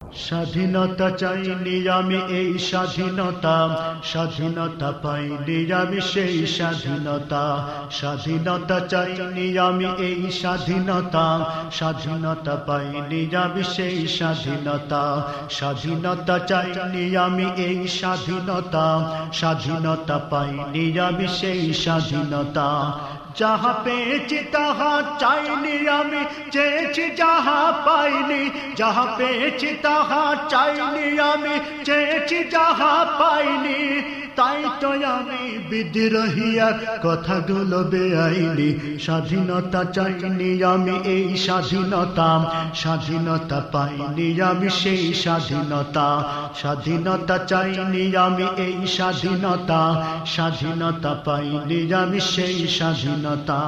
স্বাধীনতা চাইনি আমি এই স্বাধীনতা, স্বাধীনতা পাইনি আমি সেই স্বাধীনতা। স্বাধীনতা চাইনি আমি এই স্বাধীনতা, স্বাধীনতা পাইনি আমি সেই স্বাধীনতা। স্বাধীনতা চাইনি আমি এই স্বাধীনতা, স্বাধীনতা পাইনি আমি সেই স্বাধীনতা। যাহা পেয়েছি তাহা চাইনি আমি, চেয়েছি যাহা পাইনি। যাহা পেয়েছি তাহা চাইনি আমি, চেয়েছি যাহা পাইনি। তাই তো আমি বিদ্রোহী আর কথাগুলো বেআইনি। স্বাধীনতা চাইনি আমি এই স্বাধীনতা, স্বাধীনতা পাইনি আমি সেই স্বাধীনতা। স্বাধীনতা চাইনি আমি এই স্বাধীনতা, স্বাধীনতা পাইনি আমি সেই স্বাধীনতা।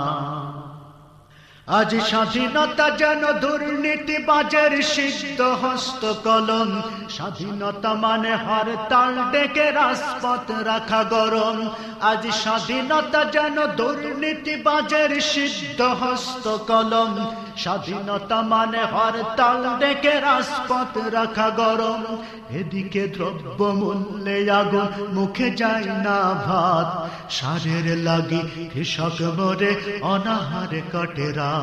আজ স্বাধীনতা যেন দুর্নীতিবাজের সিদ্ধ হস্ত কলম। স্বাধীনতা মানে হরতাল ডেকে রাজপথ রাখা গরম। আজ স্বাধীনতা যেন দুর্নীতিবাজের সিদ্ধ হস্ত কলম। স্বাধীনতা মানে হরতাল ডেকে রাজপথ রাখা গরম। এদিকে দ্রব্য মূল্যে আগুন, মুখে যায় না ভাত। সারের লাগি কৃষক মরে অনাহারে কাটে রাত।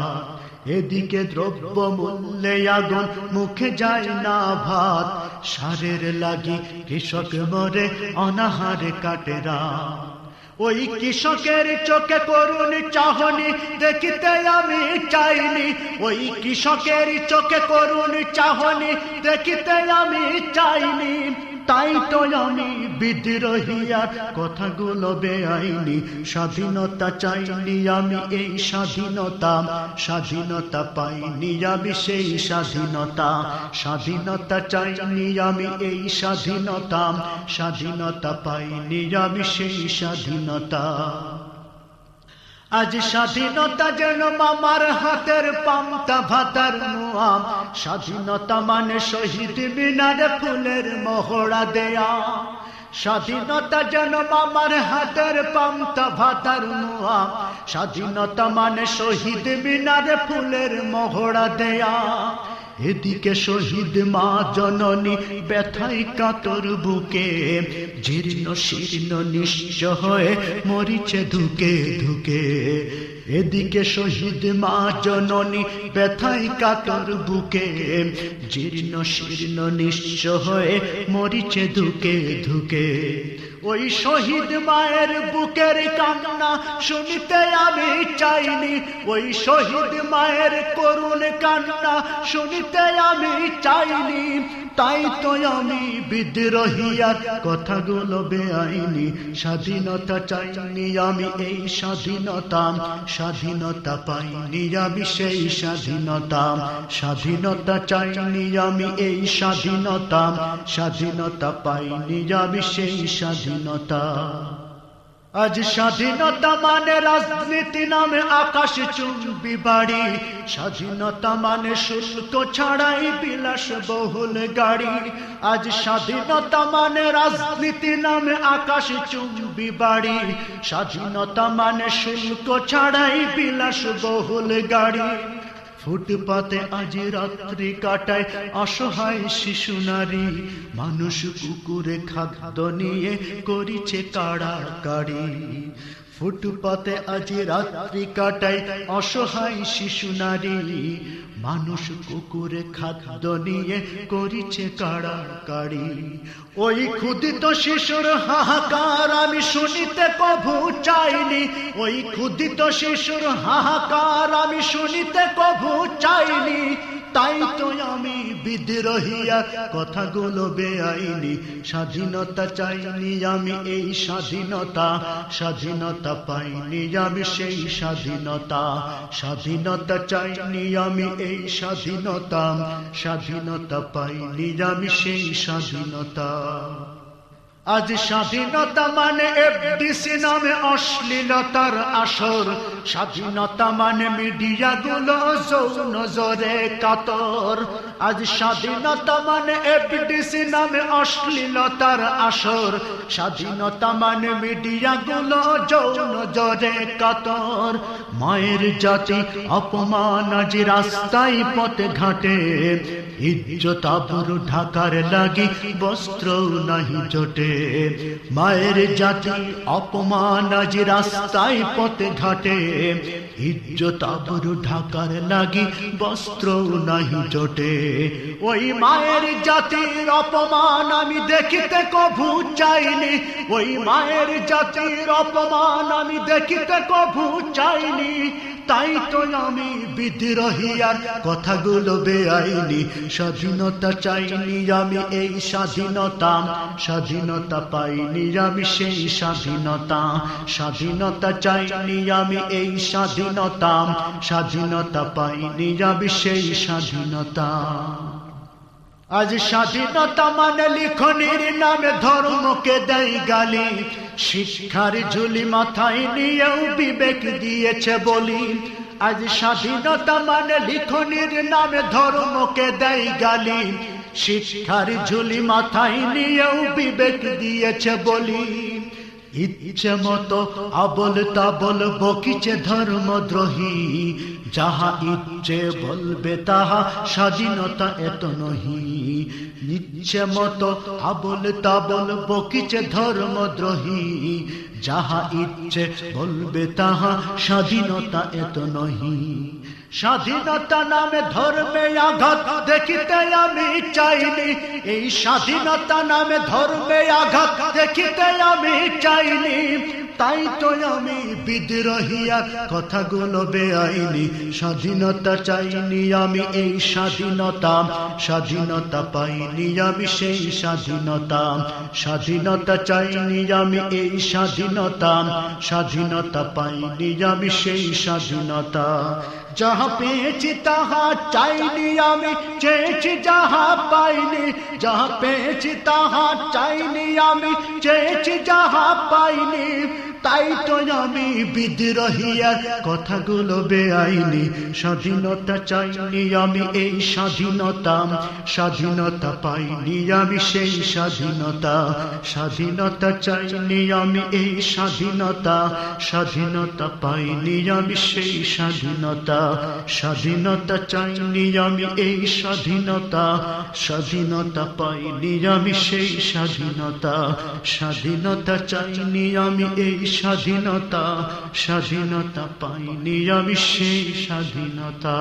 এদিকে দ্রব্য মূল্যে আগুন, মুখে যায় না ভাত। সারের লাগি কৃষক মরে অনাহারে কাটে রাত। ওই কৃষকের চোখে করুণ চাহনি দেখিতে আমি চাইনি। ওই কৃষকের চোখে করুণ চাহনি দেখিতে আমি চাইনি। তাই তো আমি বিদ্রোহী আর কথাগুলো বেআইনি। স্বাধীনতা চাইনি আমি এই স্বাধীনতা, স্বাধীনতা পাইনি আমি সেই স্বাধীনতা। স্বাধীনতা চাইনি আমি এই স্বাধীনতা, স্বাধীনতা পাইনি আমি সেই স্বাধীনতা। আজ স্বাধীনতা যেন মামার হাতের পান্তা ভাতার মুয়াম। স্বাধীনতা মানে শহীদ মিনারে ফুলের মহড়া দেয়া। স্বাধীনতা যেন মামার হাতের পান্তা ভাতার মুয়াম। স্বাধীনতা মানে শহীদ মিনারে ফুলের মহড়া দেয়া। এদিকে শহীদ মা জননী ব্যথায় কাতর বুকে, জীর্ণ শীর্ণ নিঃস্ব হয়ে মরিছে ধুকে ধুকে। এদিকে শহীদ মা জননী ব্যথায় কাতর বুকে, জীর্ণ শীর্ণ নিঃস্ব হয়ে মরিছে ধুকে ধুকে। ওই শহীদ মায়ের বুকের কান্না শুনিতে আমি চাইনি। ওই শহীদ মায়ের করুণ কান্না শুনিতে আমি চাইনি। তাই তো আমি বিদ্রোহী আর কথাগুলো বেআইনি। স্বাধীনতা চাইনি আমি এই স্বাধীনতা, স্বাধীনতা পাইনি আমি সেই স্বাধীনতা। স্বাধীনতা চাইনি আমি এই স্বাধীনতা, স্বাধীনতা পাইনি আমি সেই স্বাধীনতা। আজ স্বাধীনতা মানে রাজনীতি নামে আকাশ চুম্বি বাড়ি। স্বাধীনতা মানে শুল্ক ছাড়াই বিলাস বহুল গাড়ি। আজ স্বাধীনতা মানে রাজনীতি নামে আকাশ চুম্বি বাড়ি। স্বাধীনতা মানে শুল্ক ছাড়াই বিলাস বহুল গাড়ি। ফুটপাতে আজ রাত্রি কাটায় অসহায় শিশু নারী। মানুষ কুকুরে খাদ্য নিয়ে করিছে কাড়াকাড়ি। ফুটপাতে আজ রাত্রি কাটায় অসহায় শিশু নারী। মানুষ কুকুরে খাদ্য নিয়ে করিছে কাড়াকাড়ি। ওই ক্ষুদিত শিশুর হাহাকার আমি শুনিতে কভু চাইনি। ওই ক্ষুদিত শিশুর হাহাকার আমি শুনিতে কভু চাইনি। তাই তো আমি বিদ্রোহী আর কথাগুলো বেআইনি। স্বাধীনতা চাইনি আমি এই স্বাধীনতা, স্বাধীনতা পাইনি আমি সেই স্বাধীনতা। স্বাধীনতা চাইনি আমি এই স্বাধীনতা, স্বাধীনতা পাইনি আমি সেই স্বাধীনতা। আজ স্বাধীনতা মানে এফডিসি নামে অশ্লীলতার আসর। স্বাধীনতা মানে মিডিয়া গুলো যৌন জোরে কাতর। আজ স্বাধীনতা মানে এফডিসি নামে অশ্লীলতার আসর। স্বাধীনতা মানে মিডিয়া গুলো যৌন জোরে কাতর। মায়ের জাতি অপমান আজ রাস্তায় পথে ঘাটে, ইজ্জত আবরু ঢাকার লাগি বস্ত্র নাহি জোটে। মায়ের জাতি অপমান আজ রাস্তায় পথে ঘাটে, ইজ্জত আবরু ঢাকার লাগি বস্ত্র নাহি জোটে। ওই মায়ের জাতির অপমান আমি দেখিতে কভু চাইনি, ওই মায়ের জাতির অপমান আমি দেখিতে কভু চাইনি। তাই তো আমি বিদ্রোহী আর কথাগুলো বেআইনি। স্বাধীনতা চাইনি আমি এই স্বাধীনতা, স্বাধীনতা পাইনি আমি সেই স্বাধীনতা। স্বাধীনতা চাইনি আমি এই স্বাধীনতা, স্বাধীনতা পাইনি আমি সেই স্বাধীনতা। আজ স্বাধীনতা মানে লিখনির নামে ধর্মকে দেয় গালি, শিক্ষার ঝুলি মাথায় নিয়েও বিবেক দিয়েছে বলি। আজ স্বাধীনতা মানে লিখনির নামে ধর্মকে দেয় গালি, শিক্ষার ঝুলি মাথায় নিয়েও বিবেক দিয়েছে বলি। ইচ্ছে মতো আবল তাবল বকিছে ধর্মদ্রোহী, যাহা ইচ্ছে বলবে তাহা স্বাধীনতা এত নহি। ইচ্ছে মতো আবল তাবল বকিছে ধর্মদ্রোহী, যাহা ইচ্ছে বলবে তাহা স্বাধীনতা এত নহি। স্বাধীনতা নামে ধর্মে আঘাত দেখিতে আমি চাইনি, এই স্বাধীনতা নামে ধর্মে আঘাত দেখিতে আমি চাইনি। তাই তো আমি বিদ্রোহী আর কথাগুলো বেআইনি। স্বাধীনতা চাইনি আমি এই স্বাধীনতা, স্বাধীনতা পাইনি আমি সেই স্বাধীনতা। স্বাধীনতা চাইনি আমি এই স্বাধীনতা, স্বাধীনতা পাইনি আমি সেই স্বাধীনতা। যাহা পেয়েছি তাহা চাইনি আমি, চেয়েছি যাহা পাইনি। যাহা পেয়েছি তাহা চাইনি আমি, চেয়েছি যাহা পাইনি। তাই তো আমি বিদ্রোহী আর কথাগুলো বেআইনি। স্বাধীনতা চাইনি আমি এই স্বাধীনতা, স্বাধীনতা পাইনি আমি সেই স্বাধীনতা। স্বাধীনতা চাইনি আমি এই স্বাধীনতা, স্বাধীনতা পাইনি আমি সেই স্বাধীনতা। স্বাধীনতা চাইনি আমি এই স্বাধীনতা, স্বাধীনতা পাইনি আমি সেই স্বাধীনতা। স্বাধীনতা চাইনি আমি এই স্বাধীনতা, স্বাধীনতা পাইনি আমি সেই স্বাধীনতা।